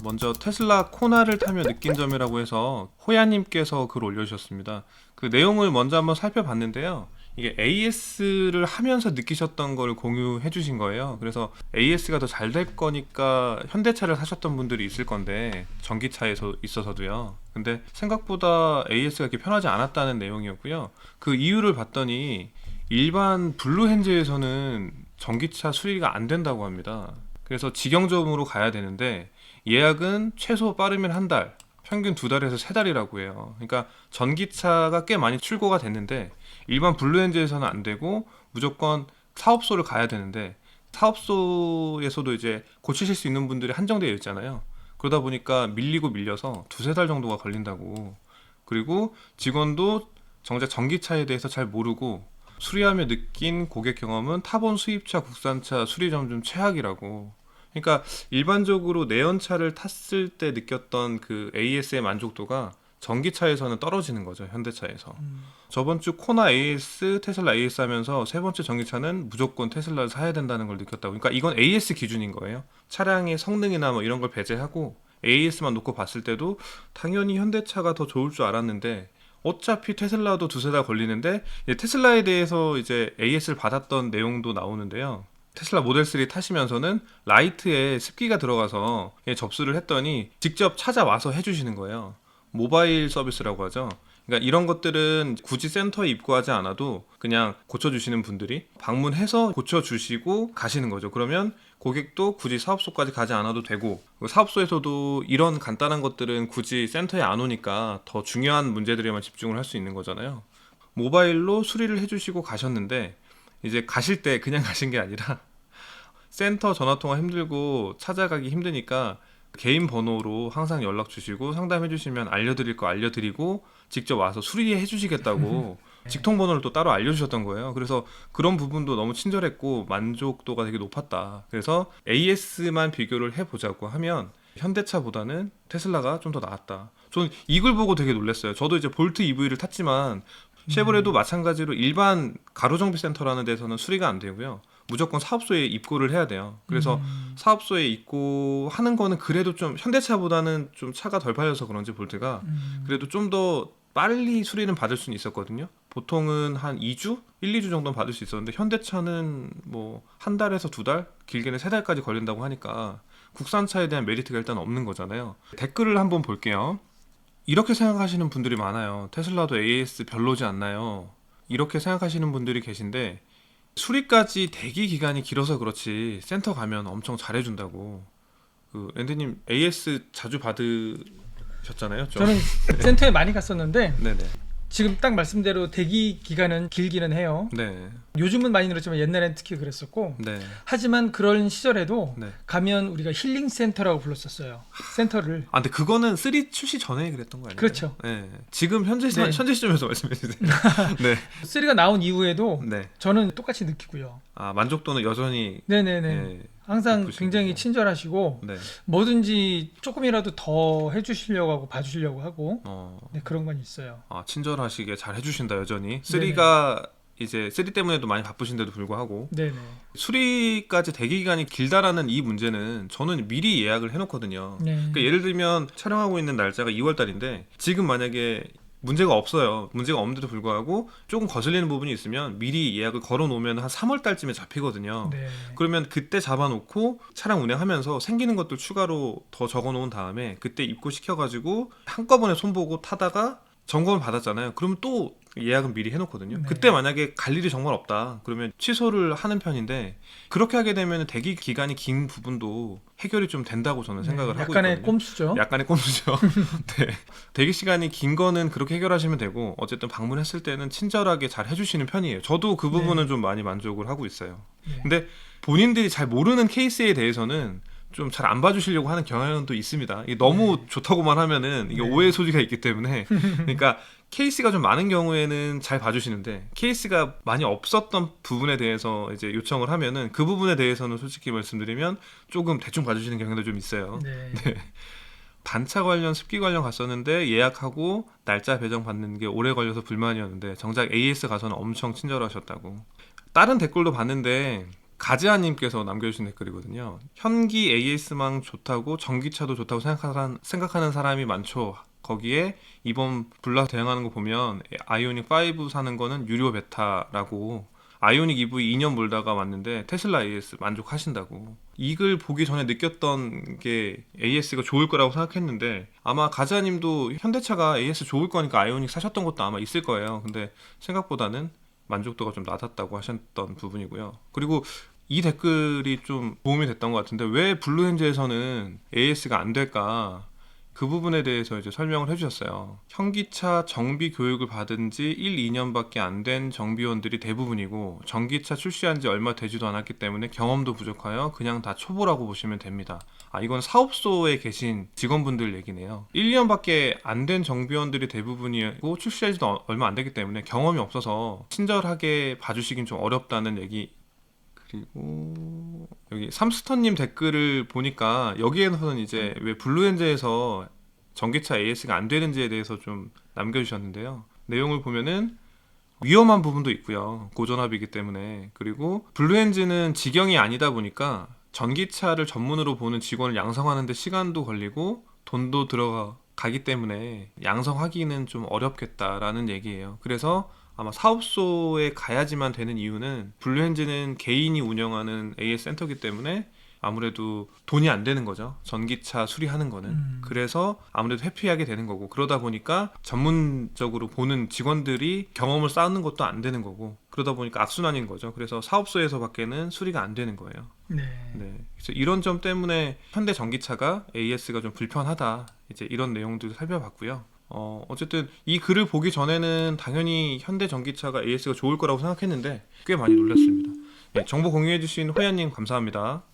먼저 테슬라 코나를 타며 느낀 점이라고 해서 호야님께서 글 올려주셨습니다. 그 내용을 먼저 한번 살펴봤는데요. 이게 AS를 하면서 느끼셨던 걸 공유해 주신 거예요. 그래서 AS가 더 잘 될 거니까 현대차를 사셨던 분들이 있을 건데, 전기차에서 있어서도요. 근데 생각보다 AS가 이렇게 편하지 않았다는 내용이었고요. 그 이유를 봤더니 일반 블루헨즈에서는 전기차 수리가 안 된다고 합니다. 그래서 직영점으로 가야 되는데 예약은 최소 빠르면 한 달, 평균 두 달에서 세 달이라고 해요. 그러니까 전기차가 꽤 많이 출고가 됐는데 일반 블루엔즈에서는 안 되고 무조건 사업소를 가야 되는데, 사업소에서도 이제 고치실 수 있는 분들이 한정되어 있잖아요. 그러다 보니까 밀리고 밀려서 두세 달 정도가 걸린다고. 그리고 직원도 정작 전기차에 대해서 잘 모르고 수리하며 느낀 고객 경험은 타본 수입차 국산차 수리점 중 최악이라고. 그러니까 일반적으로 내연차를 탔을 때 느꼈던 그 AS의 만족도가 전기차에서는 떨어지는 거죠, 현대차에서. 저번 주 코나 AS, 테슬라 AS 하면서 세 번째 전기차는 무조건 테슬라를 사야 된다는 걸 느꼈다고. 그러니까 이건 AS 기준인 거예요. 차량의 성능이나 뭐 이런 걸 배제하고 AS만 놓고 봤을 때도 당연히 현대차가 더 좋을 줄 알았는데, 어차피 테슬라도 두세 달 걸리는데, 테슬라에 대해서 이제 AS를 받았던 내용도 나오는데요. 테슬라 모델 3 타시면서는 라이트에 습기가 들어가서 접수를 했더니 직접 찾아와서 해주시는 거예요. 모바일 서비스라고 하죠. 그러니까 이런 것들은 굳이 센터에 입고하지 않아도 그냥 고쳐주시는 분들이 방문해서 고쳐주시고 가시는 거죠. 그러면 고객도 굳이 사업소까지 가지 않아도 되고, 사업소에서도 이런 간단한 것들은 굳이 센터에 안 오니까 더 중요한 문제들에만 집중을 할 수 있는 거잖아요. 모바일로 수리를 해주시고 가셨는데, 이제 가실 때 그냥 가신 게 아니라 센터 전화통화 힘들고 찾아가기 힘드니까 개인 번호로 항상 연락 주시고 상담해 주시면 알려드릴 거 알려드리고 직접 와서 수리해 주시겠다고 직통 번호를 또 따로 알려주셨던 거예요. 그래서 그런 부분도 너무 친절했고 만족도가 되게 높았다. 그래서 AS만 비교를 해보자고 하면 현대차보다는 테슬라가 좀 더 나았다. 저는 이걸 보고 되게 놀랐어요. 저도 이제 볼트 EV를 탔지만 쉐보레도 마찬가지로 일반 가로정비센터라는 데서는 수리가 안 되고요. 무조건 사업소에 입고를 해야 돼요. 그래서 사업소에 입고하는 거는 그래도 좀 현대차보다는 좀 차가 덜 팔려서 그런지 볼트가 그래도 좀 더 빨리 수리는 받을 수는 있었거든요. 보통은 한 2주? 1, 2주 정도는 받을 수 있었는데 현대차는 뭐 한 달에서 두 달? 길게는 세 달까지 걸린다고 하니까 국산차에 대한 메리트가 일단 없는 거잖아요. 댓글을 한번 볼게요. 이렇게 생각하시는 분들이 많아요. 테슬라도 AS 별로지 않나요? 이렇게 생각하시는 분들이 계신데, 수리까지 대기 기간이 길어서 그렇지 센터 가면 엄청 잘해준다고. 그 랜드님 AS 자주 받으셨잖아요, 좀. 저는 센터에 많이 갔었는데 네네. 지금 딱 말씀대로 대기 기간은 길기는 해요. 네. 요즘은 많이 늘었지만 옛날엔 특히 그랬었고, 네. 하지만 그런 시절에도 네. 가면 우리가 힐링 센터라고 불렀었어요. 센터를. 근데 그거는 3 출시 전에 그랬던 거 아니에요? 그렇죠. 네. 지금 현재 네. 시점에서 말씀해 주세요. 네. 3가 나온 이후에도 네. 저는 똑같이 느끼고요. 만족도는 여전히. 네네네. 네. 항상 높으시고. 굉장히 친절하시고 네. 뭐든지 조금이라도 더 해주시려고 하고 봐주시려고 하고 네, 그런 건 있어요. 친절하시게 잘 해주신다 여전히. 네네. 3가 이제 3 때문에도 많이 바쁘신데도 불구하고 네네. 수리까지 대기 기간이 길다라는 이 문제는 저는 미리 예약을 해놓거든요. 네. 그러니까 예를 들면 촬영하고 있는 날짜가 2월 달인데 지금 만약에 문제가 없어요. 문제가 없는데도 불구하고 조금 거슬리는 부분이 있으면 미리 예약을 걸어 놓으면 한 3월 달쯤에 잡히거든요. 네. 그러면 그때 잡아놓고 차량 운행하면서 생기는 것들 추가로 더 적어놓은 다음에 그때 입고시켜가지고 한꺼번에 손보고 타다가 점검을 받았잖아요. 그러면 또 예약은 미리 해놓거든요. 네. 그때 만약에 갈 일이 정말 없다 그러면 취소를 하는 편인데, 그렇게 하게 되면 대기 기간이 긴 부분도 해결이 좀 된다고 저는 생각을 하고 약간의 있거든요. 꼼수죠. 약간의 꼼수죠. 네. 대기 시간이 긴 거는 그렇게 해결하시면 되고, 어쨌든 방문했을 때는 친절하게 잘 해주시는 편이에요. 저도 그 부분은 네. 좀 많이 만족을 하고 있어요. 네. 근데 본인들이 잘 모르는 케이스에 대해서는 좀 잘 안 봐주시려고 하는 경향도 있습니다. 이게 너무 좋다고만 하면은 이게 네. 오해 소지가 있기 때문에. 그러니까 케이스가 좀 많은 경우에는 잘 봐주시는데, 케이스가 많이 없었던 부분에 대해서 이제 요청을 하면은 그 부분에 대해서는 솔직히 말씀드리면 조금 대충 봐주시는 경향도 좀 있어요. 네. 네. 단차 관련 습기 관련 갔었는데 예약하고 날짜 배정 받는 게 오래 걸려서 불만이었는데 정작 AS 가서는 엄청 친절하셨다고. 다른 댓글도 봤는데 가즈아님께서 남겨주신 댓글이거든요. 현기 AS망 좋다고 전기차도 좋다고 생각하는 사람이 많죠. 거기에 이번 블라 대응하는 거 보면 아이오닉 5 사는 거는 유료 베타라고, 아이오닉 EV 2년 몰다가 왔는데 테슬라 AS 만족하신다고. 이글 보기 전에 느꼈던 게 AS가 좋을 거라고 생각했는데, 아마 가즈아님도 현대차가 AS 좋을 거니까 아이오닉 사셨던 것도 아마 있을 거예요. 근데 생각보다는 만족도가 좀 낮았다고 하셨던 부분이고요. 그리고 이 댓글이 좀 도움이 됐던 것 같은데, 왜 블루엔즈에서는 AS가 안 될까? 그 부분에 대해서 이제 설명을 해주셨어요. 현기차 정비 교육을 받은 지 1, 2년밖에 안 된 정비원들이 대부분이고, 전기차 출시한 지 얼마 되지도 않았기 때문에 경험도 부족하여 그냥 다 초보라고 보시면 됩니다. 아, 이건 사업소에 계신 직원분들 얘기네요. 1년밖에 안 된 정비원들이 대부분이고 출시한 지도 얼마 안 되기 때문에 경험이 없어서 친절하게 봐주시긴 좀 어렵다는 얘기. 그리고 여기 삼스터님 댓글을 보니까 여기에서는 이제 왜 블루엔즈에서 전기차 AS가 안 되는지에 대해서 좀 남겨주셨는데요. 내용을 보면은 위험한 부분도 있고요. 고전압이기 때문에. 그리고 블루엔즈는 직영이 아니다 보니까 전기차를 전문으로 보는 직원을 양성하는 데 시간도 걸리고 돈도 들어가기 때문에 양성하기는 좀 어렵겠다라는 얘기예요. 그래서 아마 사업소에 가야지만 되는 이유는, 블루엔즈는 개인이 운영하는 AS 센터이기 때문에 아무래도 돈이 안 되는 거죠. 전기차 수리하는 거는. 그래서 아무래도 회피하게 되는 거고, 그러다 보니까 전문적으로 보는 직원들이 경험을 쌓는 것도 안 되는 거고, 그러다 보니까 악순환인 거죠. 그래서 사업소에서 밖에는 수리가 안 되는 거예요. 네. 그래서 이런 점 때문에 현대 전기차가 AS가 좀 불편하다, 이제 이런 내용들을 살펴봤고요. 어쨌든 이 글을 보기 전에는 당연히 현대 전기차가 AS가 좋을 거라고 생각했는데 꽤 많이 놀랐습니다. 네, 정보 공유해주신 호야님 감사합니다.